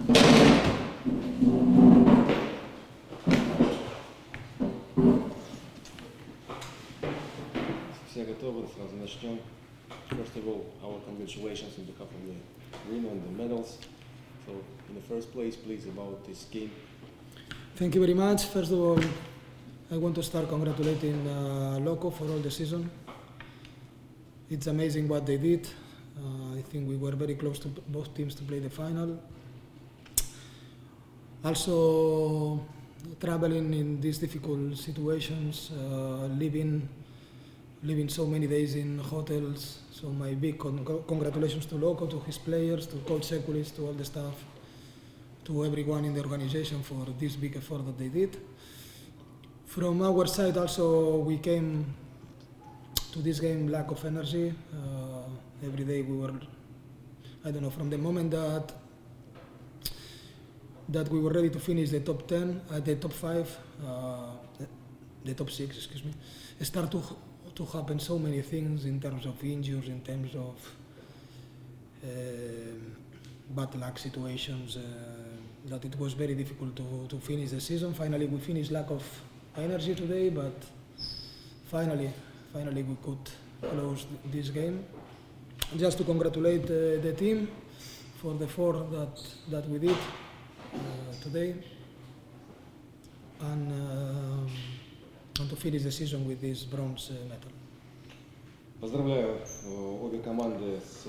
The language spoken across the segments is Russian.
Все готовы, сразу начнем. First of all, our congratulations on behalf of the winner and the medals. So, in the first place, please, about this game. Thank you very much. First of all, I want to start congratulating Loko for all the season. It's amazing what they did. I think we were very close to both teams to play the final. Also, traveling in these difficult situations, living so many days in hotels. So my big congratulations to Loko, to his players, to Coach Sekulis, to all the staff, to everyone in the organization for this big effort that they did. From our side also, we came to this game lack of energy. Every day we were, I don't know, from the moment that we were ready to finish the top 10, the top 5, the top 6, excuse me, start to happen so many things in terms of injuries, in terms of bad luck situations, that it was very difficult to finish the season. Finally, we finished lack of energy today, but finally we could close this game. Just to congratulate the team for the 4 that we did today, and to finish the season with this bronze medal. Поздравляю обе команды с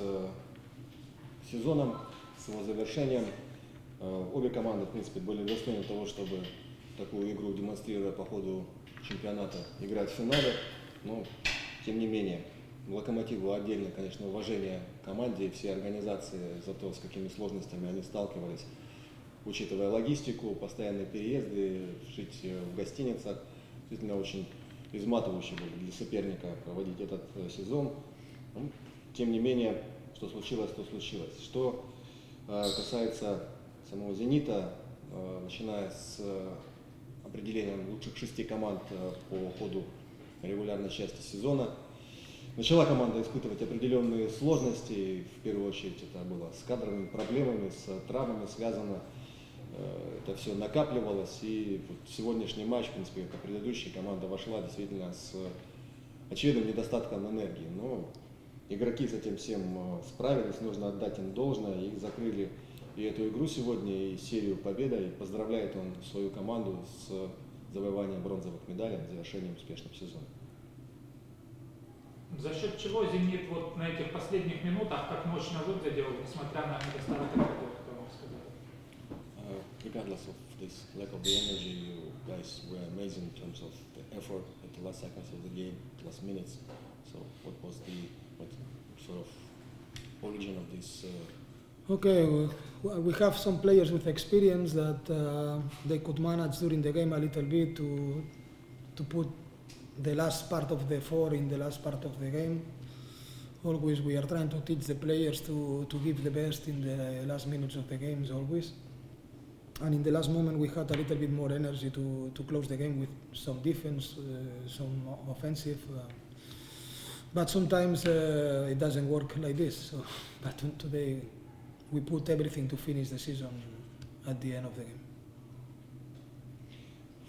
сезоном, с его завершением. Обе команды, в принципе, были достойны того, чтобы такую игру, демонстрируя по ходу чемпионата, играть в финале. Но, тем не менее, Локомотиву отдельно, конечно, уважение команде и всей организации за то, с какими сложностями они сталкивались, учитывая логистику, постоянные переезды, жить в гостиницах. Действительно очень изматывающе было для соперника проводить этот сезон. Но, тем не менее, что случилось, то случилось. Что касается самого «Зенита», начиная с определением лучших 6 команд по ходу регулярной части сезона, начала команда испытывать определенные сложности. В первую очередь это было с кадровыми проблемами, с травмами связано. Это все накапливалось, и сегодняшний матч, в принципе, как и предыдущий, команда вошла действительно с очевидным недостатком энергии. Но игроки с этим всем справились, нужно отдать им должное, их закрыли и эту игру сегодня, и серию победы. И поздравляет он свою команду с завоеванием бронзовых медалей, завершением успешного сезона. За счет чего «Зенит» вот на этих последних минутах так мощно выглядел, несмотря на недостаток энергии, как вам сказали? Regardless of this lack of the energy, you guys were amazing in terms of the effort at the last seconds of the game, last minutes. So what sort of origin of this? Okay, we have some players with experience that they could manage during the game a little bit to put the last part of the 4 in the last part of the game. Always we are trying to teach the players to give the best in the last minutes of the games always. And in the last moment we had a little bit more energy to close the game with some defense, some offensive. But sometimes it doesn't work like this. So, but today we put everything to finish the season at the end of the game.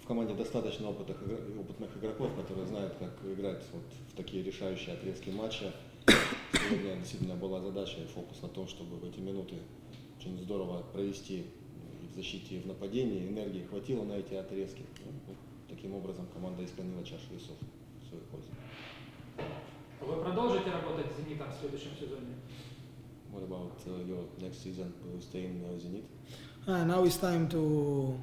В команде достаточно опытных игроков, которые знают, как играть вот в такие решающие отрезки матча. Сегодня действительно была задача и фокус на том, чтобы в эти минуты очень здорово провести и в защите, и в нападении. Энергии хватило на эти отрезки. Таким образом команда исполнила чашу весов в свою пользу. Вы продолжите работать с «Зенитом» в следующем сезоне? What about your next season? Will you stay in Zenit? Now it's time to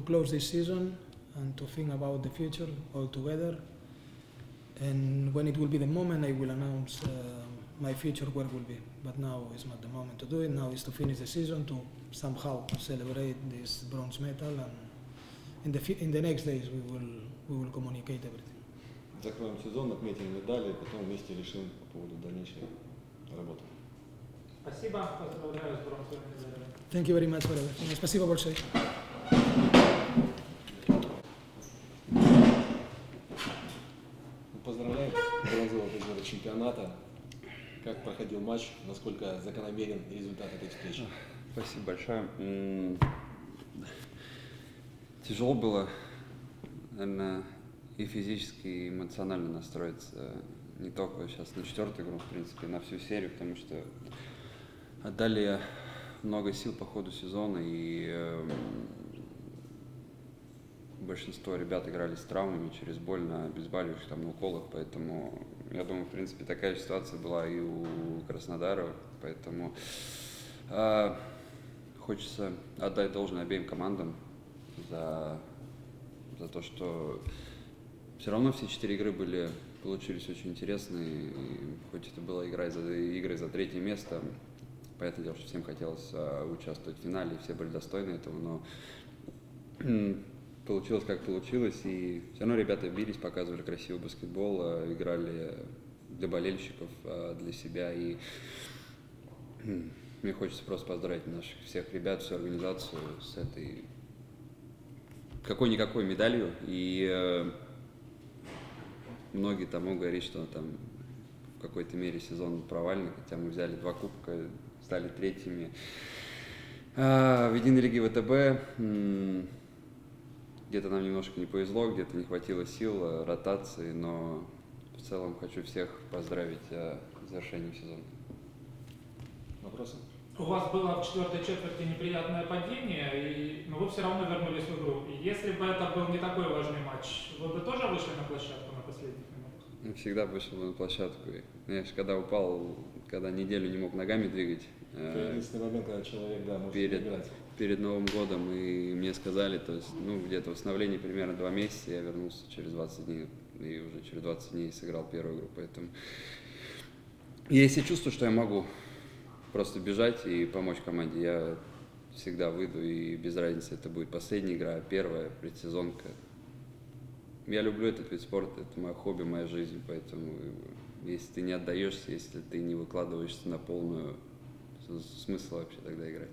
close this season and to think about the future all together. And when it will be the moment, I will announce my future where it will be. But now is not the moment to do it. Now is to finish the season, to somehow celebrate this bronze medal, and in the next days we will communicate everything. Закроем сезон, отметим медали, потом вместе решим по поводу дальнейшей работы. Спасибо, поздравляю с бронзовой медалью. Thank you very much for everything. Спасибо большое. Поздравляем бронзового призера чемпионата. Как проходил матч, насколько закономерен результат этой встречи? Спасибо большое. Тяжело было, наверное, и физически, и эмоционально настроиться не только сейчас на 4-ю игру, в принципе, на всю серию, потому что отдали много сил по ходу сезона, и большинство ребят играли с травмами, через боль, на обезболивающих, там, на уколах, поэтому, я думаю, в принципе, такая же ситуация была и у Краснодара, поэтому хочется отдать должное обеим командам за то, что все равно все 4 игры получились очень интересные, и хоть это была игры за 3-е место, понятное дело, что всем хотелось участвовать в финале, и все были достойны этого, но получилось как получилось, и все равно ребята бились, показывали красивый баскетбол, играли для болельщиков, для себя, и мне хочется просто поздравить наших всех ребят, всю организацию с этой какой-никакой медалью, и многие там могут говорить, что там в какой-то мере сезон провальный, хотя мы взяли 2 кубка, стали 3-ми в единой лиге ВТБ. Где-то нам немножко не повезло, где-то не хватило сил, ротации, но в целом хочу всех поздравить с завершением сезона. Вопросы? У вас было в 4-й четверти неприятное падение, но вы все равно вернулись в игру. И если бы это был не такой важный матч, вы бы тоже вышли на площадку на последних минутах? Всегда вышел на площадку. Я же когда упал, когда неделю не мог ногами двигать, Это единственный момент, когда человек, да, может играть. перед Новым годом, и мне сказали, то есть, где-то восстановление примерно 2 месяца, я вернулся через 20 дней, и уже через 20 дней сыграл первую игру, поэтому если чувствую, что я могу просто бежать и помочь команде, я всегда выйду, и без разницы, это будет последняя игра, первая, предсезонка. Я люблю этот вид спорта, это мое хобби, моя жизнь, поэтому если ты не отдаешься, если ты не выкладываешься на полную, смысл вообще тогда играть.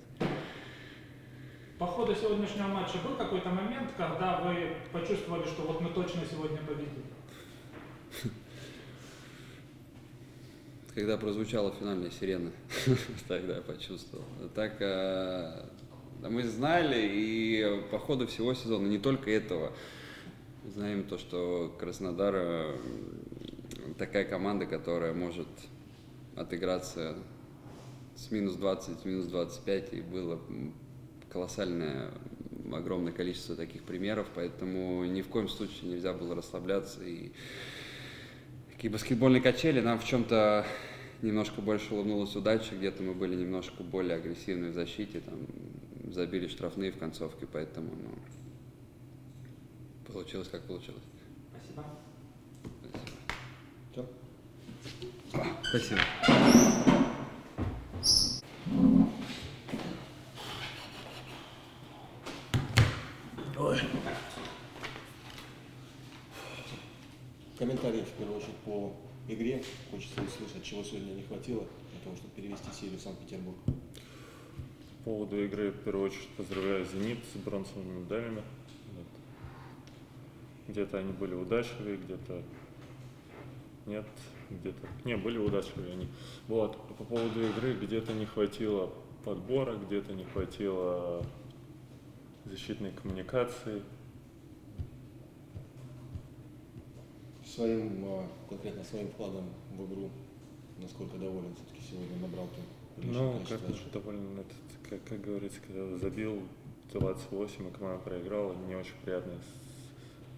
По ходу сегодняшнего матча был какой-то момент, когда вы почувствовали, что вот мы точно сегодня победили? Когда прозвучала финальная сирена, тогда я почувствовал. Так, мы знали, и по ходу всего сезона, не только этого, знаем то, что Краснодар такая команда, которая может отыграться с минус 20, минус 25, и было колоссальное, огромное количество таких примеров, поэтому ни в коем случае нельзя было расслабляться. И такие баскетбольные качели, нам в чем-то немножко больше улыбнулась удача, где-то мы были немножко более агрессивны в защите, там, забили штрафные в концовке, поэтому получилось как получилось. Спасибо. Спасибо. Комментарии, в первую очередь, по игре. Хочется услышать, чего сегодня не хватило для того, чтобы перевести серию в Санкт-Петербург. По поводу игры, в первую очередь, поздравляю «Зенит» с бронзовыми медалями. Вот. Где-то они были удачливые, где-то нет, где-то... Не, были удачливые они. Вот. По поводу игры, где-то не хватило подбора, где-то не хватило защитной коммуникации. Конкретно своим вкладом в игру, насколько доволен все-таки сегодня набрал ты? Ну, довольно, как говорится, когда забил 28, и команда проиграла, не очень приятное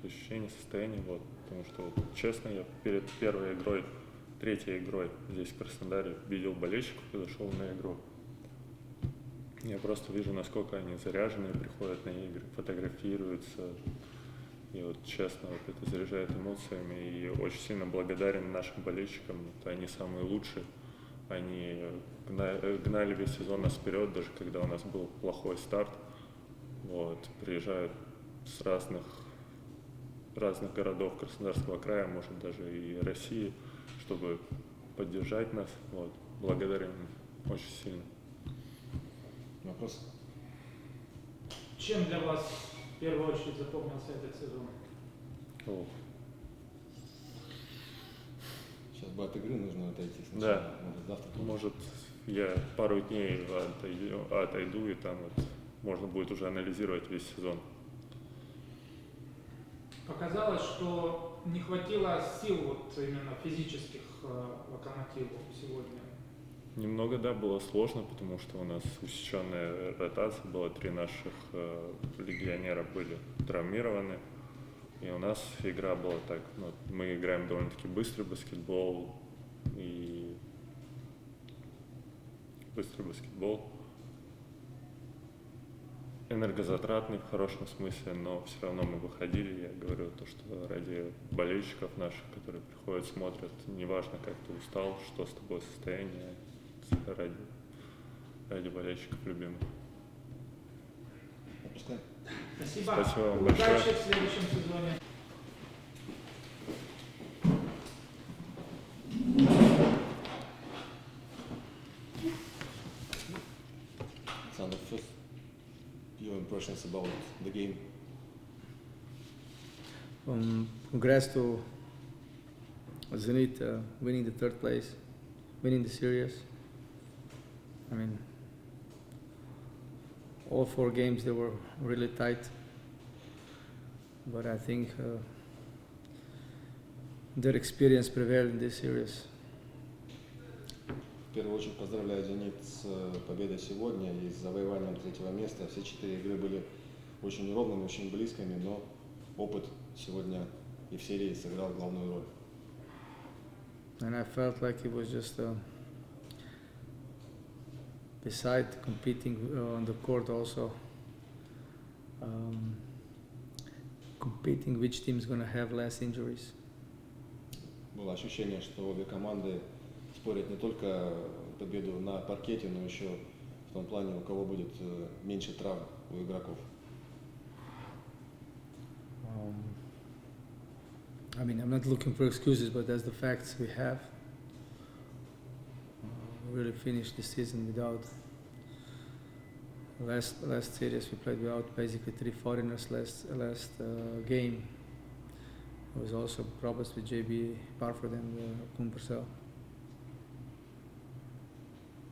ощущение, состояние, вот, потому что, вот, честно, я перед первой игрой, 3-й игрой здесь в Краснодаре видел болельщиков и зашел на игру. Я просто вижу, насколько они заряжены, приходят на игры, фотографируются. И вот честно, вот это заряжает эмоциями, и очень сильно благодарен нашим болельщикам, они самые лучшие, они гнали весь сезон нас вперед, даже когда у нас был плохой старт, вот, приезжают с разных городов Краснодарского края, может даже и России, чтобы поддержать нас, вот, благодарен им очень сильно. Вопрос? Чем для вас в первую очередь запомнился этот сезон? Сейчас бы от игры нужно отойти сначала. Да. Может, завтра. Может, я пару дней отойду, и там вот можно будет уже анализировать весь сезон. Показалось, что не хватило сил вот именно физических Локомотиву сегодня. Немного, да, было сложно, потому что у нас усеченная ротация была, 3 наших легионера были травмированы. И у нас игра была так, ну, мы играем довольно-таки быстрый баскетбол, энергозатратный в хорошем смысле, но все равно мы выходили. Я говорю то, что ради болельщиков наших, которые приходят, смотрят, неважно, как ты устал, что с тобой состояние, ради болельщиков любимых. Опускай. Спасибо. Спасибо вам большое. Удачи в следующем сезоне. Alexander, first, your impressions about the game. Congrats to Zenit winning the 3rd place, winning the series. I mean, all 4 games they were really tight, but I think their experience prevailed in this series. В первую очередь поздравляю «Зенит» с победой сегодня и с завоеванием 3-го места. Все 4 игры были очень ровными, очень близкими, но опыт сегодня и в серии сыграл главную роль. And I felt like it was just beside competing on the court also, competing which team is going to have less injuries. Было ощущение, что обе команды спорят не только победу на паркете, но еще в том плане, у кого будет меньше травм у игроков. I mean, I'm not looking for excuses, but that's the facts we have. We really finished the season without. Last series we played without basically 3 foreigners. Last game it was also problems with JB Barford and Kumpersel.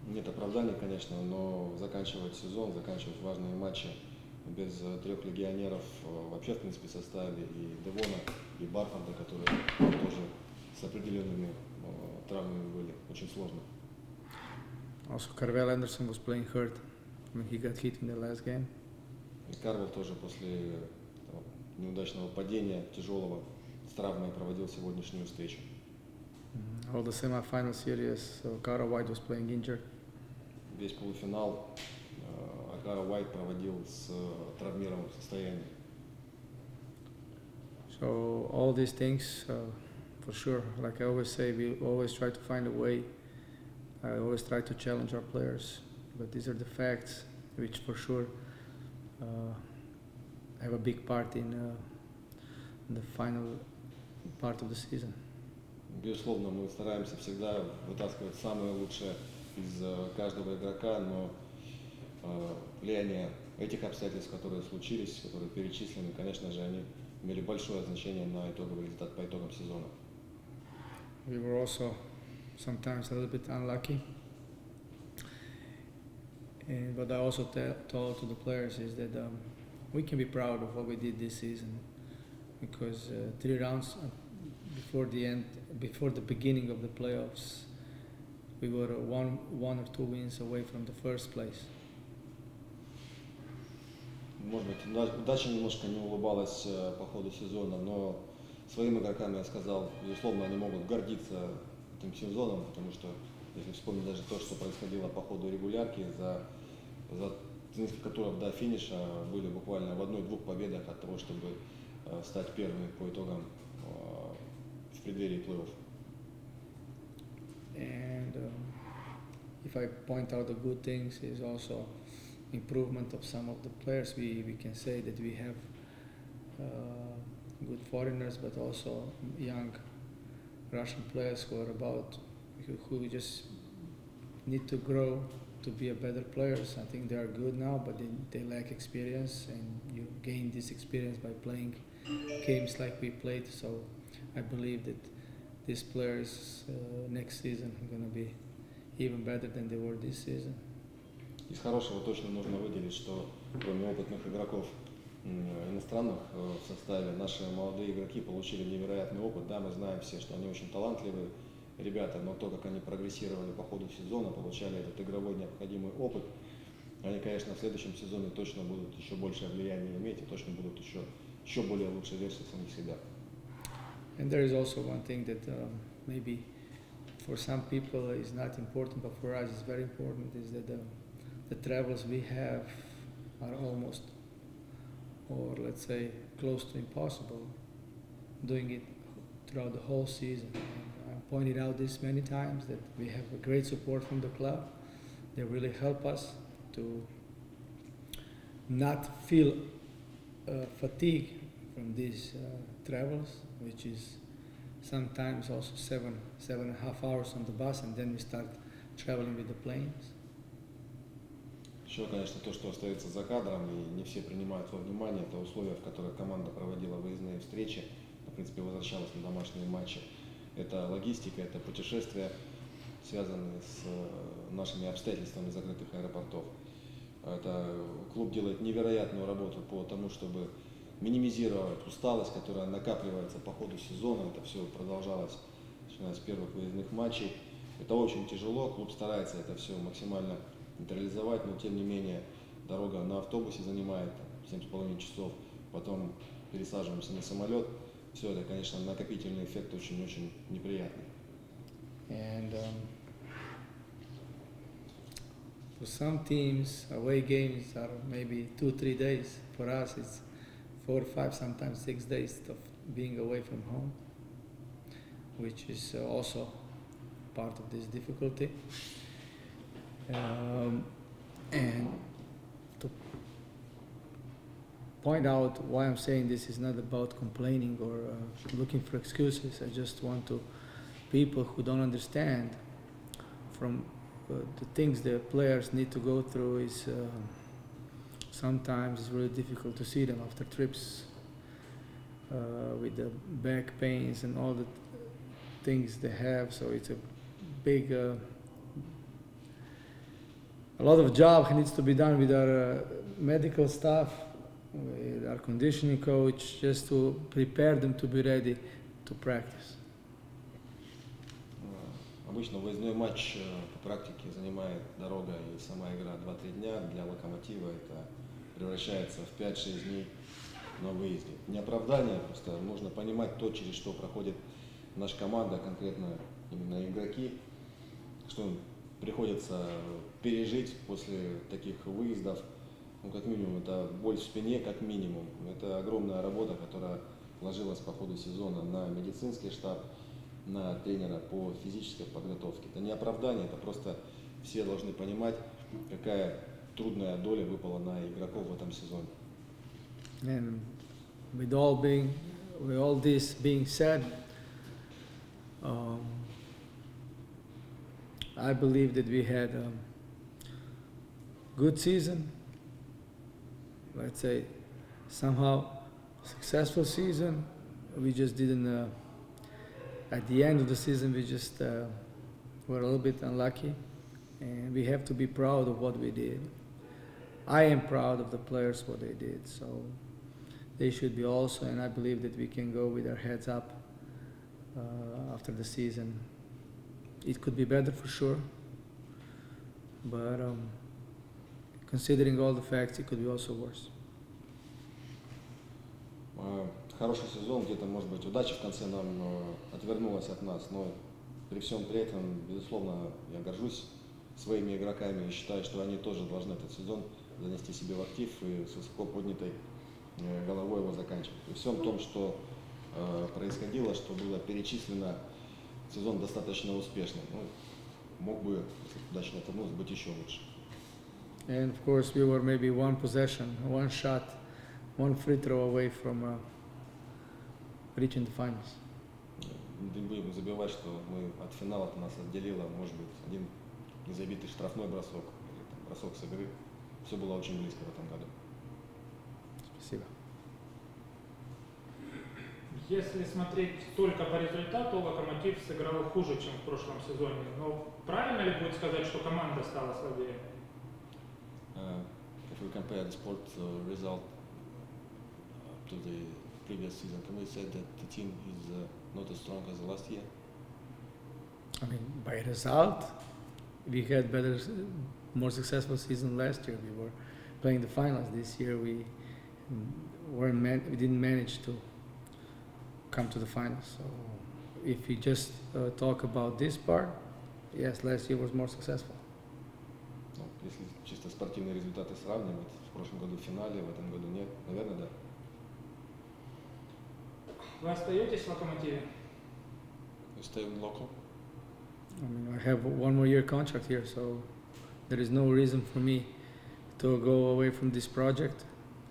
Нет оправданий, конечно, но заканчивать сезон, заканчивать важные матчи без 3 легионеров вообще, в принципе, в составе и Девона, и Барфорда, которые тоже с определенными травмами были, очень сложно. Also, Carvel Anderson was playing hurt. I mean, he got hit in the last game. И Карвел тоже после неудачного падения, тяжелого, с травмой проводил сегодняшнюю встречу. All the semi-final series, Cara White was playing injured. Весь полуфинал Акара Уайт проводил с травмированным состоянием. So all these things, for sure, like I always say, we always try to find a way. I always try to challenge our players, but these are the facts, which for sure have a big part in the final part of the season. Безусловно, мы стараемся всегда вытаскивать самое лучшее из каждого игрока, но влияние этих обстоятельств, которые случились, которые перечислены, конечно же, они имели большое значение на итоговый результат по итогам сезона. We were also sometimes a little bit unlucky, but I also told to the players is that we can be proud of what we did this season, because 3 rounds before the beginning of the playoffs, we were one or two wins away from the first place. Может быть, удача немножко не улыбалась по ходу сезона, но своим игрокам я сказал, безусловно, они могут гордиться этим сезоном, потому что, если вспомнить даже то, что происходило по ходу регулярки, за несколько туров до финиша были буквально в 1-2 победах от того, чтобы стать первыми по итогам в преддверии плей-офф. And if I point out the good things, is also improvement of some of the players. We can say that we have good foreigners, but also young Russian players who just need to grow to be a better players. I think they are good now, but they lack experience, and you gain this experience by playing games like we played. So I believe that these players next season are going to be even better than they were this season. Из хорошего точно нужно выделить, что кроме опытных игроков иностранных в составе, наши молодые игроки получили невероятный опыт. Да, мы знаем все, что они очень талантливые ребята, но то, как они прогрессировали по ходу сезона, получали этот игровой необходимый опыт, они, конечно, в следующем сезоне точно будут еще большее влияние иметь и точно будут еще более лучшей версией самих себя. And there is also one thing that maybe for some people is not important, but for us is very important, is that the travels we have are almost, or let's say, close to impossible, doing it throughout the whole season. And I pointed out this many times that we have a great support from the club. They really help us to not feel fatigue from these travels, which is sometimes also 7.5 hours on the bus, and then we start traveling with the planes. Еще, конечно, то, что остается за кадром, и не все принимают во внимание, это условия, в которых команда проводила выездные встречи, в принципе, возвращалась на домашние матчи. Это логистика, это путешествия, связанные с нашими обстоятельствами закрытых аэропортов. Это клуб делает невероятную работу по тому, чтобы минимизировать усталость, которая накапливается по ходу сезона. Это все продолжалось начиная с первых выездных матчей. Это очень тяжело, клуб старается это все максимально нейтрализовать, но тем не менее дорога на автобусе занимает 7,5 часов, потом пересаживаемся на самолет. Все это, конечно, накопительный эффект очень-очень неприятный. And for some teams, away games are maybe 2-3 days. For us, it's 4, 5, sometimes 6 days of being away from home, which is also part of this difficulty. And to point out why I'm saying this is not about complaining or looking for excuses. I just want to people who don't understand from the things the players need to go through is sometimes it's really difficult to see them after trips with the back pains and all the things they have. So it's a big a lot of job needs to be done with our medical staff, with our conditioning coach, just to prepare them to be ready to practice. Обычно выездной матч по практике занимает дорога и сама игра 2-3 дня. Для Локомотива это превращается в 5-6 дней на выезде. Не оправдание, просто нужно понимать то, через что проходит наша команда, конкретно именно игроки, что им приходится пережить после таких выездов. Ну, как минимум, это боль в спине, как минимум. Это огромная работа, которая вложилась по ходу сезона на медицинский штаб, на тренера по физической подготовке. Это не оправдание, это просто все должны понимать, какая трудная доля выпала на игроков в этом сезоне. And with all this being said, I believe that we had a good season. Let's say somehow successful season. We just didn't. At the end of the season, we just were a little bit unlucky, and we have to be proud of what we did. I am proud of the players, what they did, so they should be also, and I believe that we can go with our heads up after the season. It could be better for sure, but considering all the facts, it could be also worse. Хороший сезон, где-то, может быть, удача в конце нам отвернулась от нас, но при всем при этом, безусловно, я горжусь своими игроками и считаю, что они тоже должны этот сезон занести себе в актив и с высоко поднятой головой его заканчивать. При всем том, что происходило, что было перечислено, сезон достаточно успешный. Ну, мог бы, если удачно отвернулся, быть еще лучше. And of course, we were maybe one possession, one shot, one free throw away from reaching the finals. Не будем забывать, что мы от финала нас отделило, может быть, один незабитый штрафной бросок, или там, бросок с игры. Все было очень близко в этом году. Спасибо. Если смотреть только по результату, Локомотив сыграл хуже, чем в прошлом сезоне. Но правильно ли будет сказать, что команда стала слабее? If we compare the sport result to the previous season, can we say that the team is not as strong as last year? I mean, by result, we had better, more successful season last year. We were playing the finals. This year we didn't manage to come to the finals. So if we just talk about this part, yes, last year was more successful. Ну, если чисто спортивные результаты сравнивать, в прошлом году в финале, в этом году нет, наверное, да. Вы остаетесь в Локомотиве? You stay in Loko? I mean, I have 1 more year contract here, so there is no reason for me to go away from this project.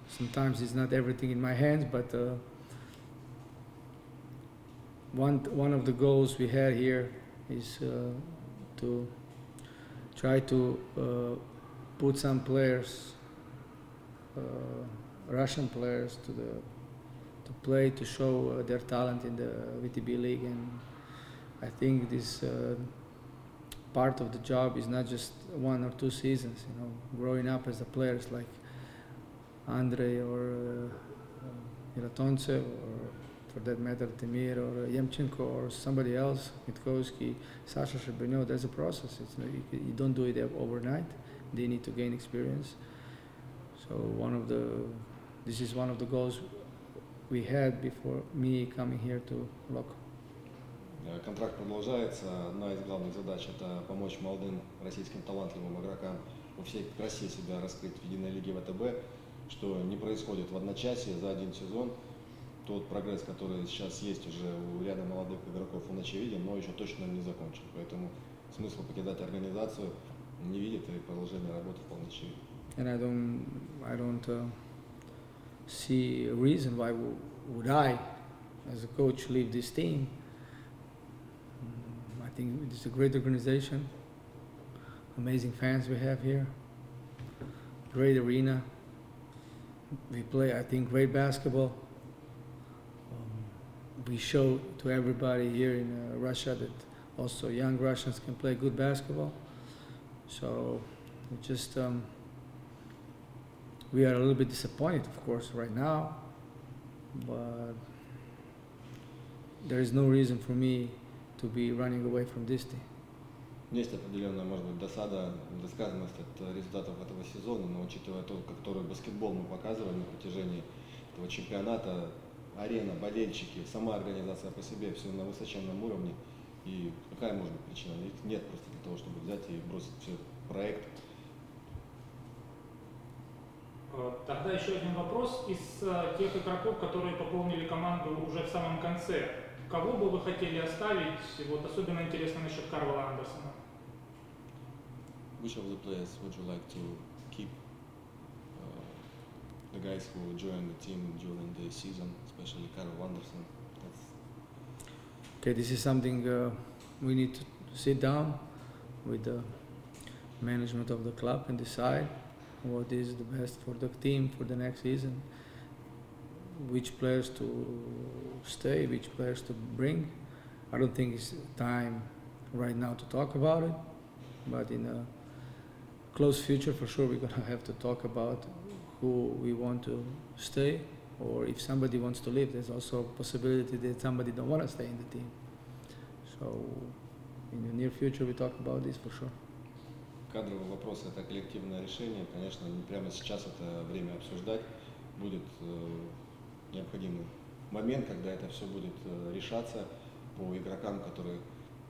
Sometimes it's not everything in my hands, but one of the goals we had here is to try to put some players, Russian players, to play, to show their talent in the VTB league, and I think this part of the job is not just 1 or 2 seasons. You know, growing up as a players like Andrei or Iratoncev, or for that matter Timir or Yemchenko or somebody else, Mitkovsky, Sasha Sherbeniov, there's a process. It's not, you don't do it overnight. They need to gain experience. So this is one of the goals we had before me coming here to Loko. Контракт продолжается. Одна из главных задач – это помочь молодым российским талантливым игрокам во всей красе себя раскрыть в единой лиге ВТБ, что не происходит в одночасье за один сезон. Тот прогресс, который сейчас есть уже у ряда молодых игроков, он очевиден, но еще точно не закончен. Поэтому смысла покидать организацию не видит, и продолжение работы вполне очевидно. And I don't see a reason why would I, as a coach, leave this team. I think it's a great organization, amazing fans we have here, great arena. We play, I think, great basketball. We show to everybody here in Russia that also young Russians can play good basketball. So we are a little bit disappointed, of course, right now, but there is no reason for me to be running away from this team. Есть определенная, может быть, досказанность от результатов этого сезона, но учитывая то, который баскетбол мы показывали на протяжении этого чемпионата, арена, болельщики, сама организация по себе, все на высоченном уровне. И какая может быть причина? Их нет просто для того, чтобы взять и бросить все проект. Тогда еще один вопрос. Из тех игроков, которые пополнили команду уже в самом конце, кого бы вы хотели оставить? Вот особенно интересно насчет Карла Андерсона. Which of the players would you like to keep? The guys who joined the team during the season, especially Karl Anderson. Okay, this is something we need to sit down with the management of the club and decide what is the best for the team for the next season, which players to stay, which players to bring. I don't think it's time right now to talk about it, but in a close future for sure we're going to have to talk about who we want to stay, or if somebody wants to leave, there's also a possibility that somebody don't want to stay in the team. So in the near future we talk about this for sure. Кадровый вопрос – это коллективное решение. Конечно, не прямо сейчас это время обсуждать. Будет необходимый момент, когда это все будет решаться по игрокам, которые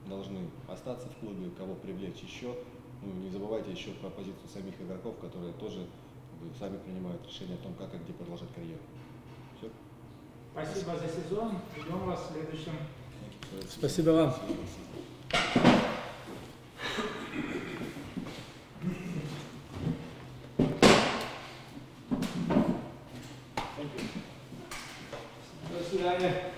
должны остаться в клубе, кого привлечь еще. Ну, не забывайте еще про позицию самих игроков, которые тоже сами принимают решение о том, как и где продолжать карьеру. Все. Спасибо за сезон. Ждем вас в следующем. Спасибо вам. До свидания.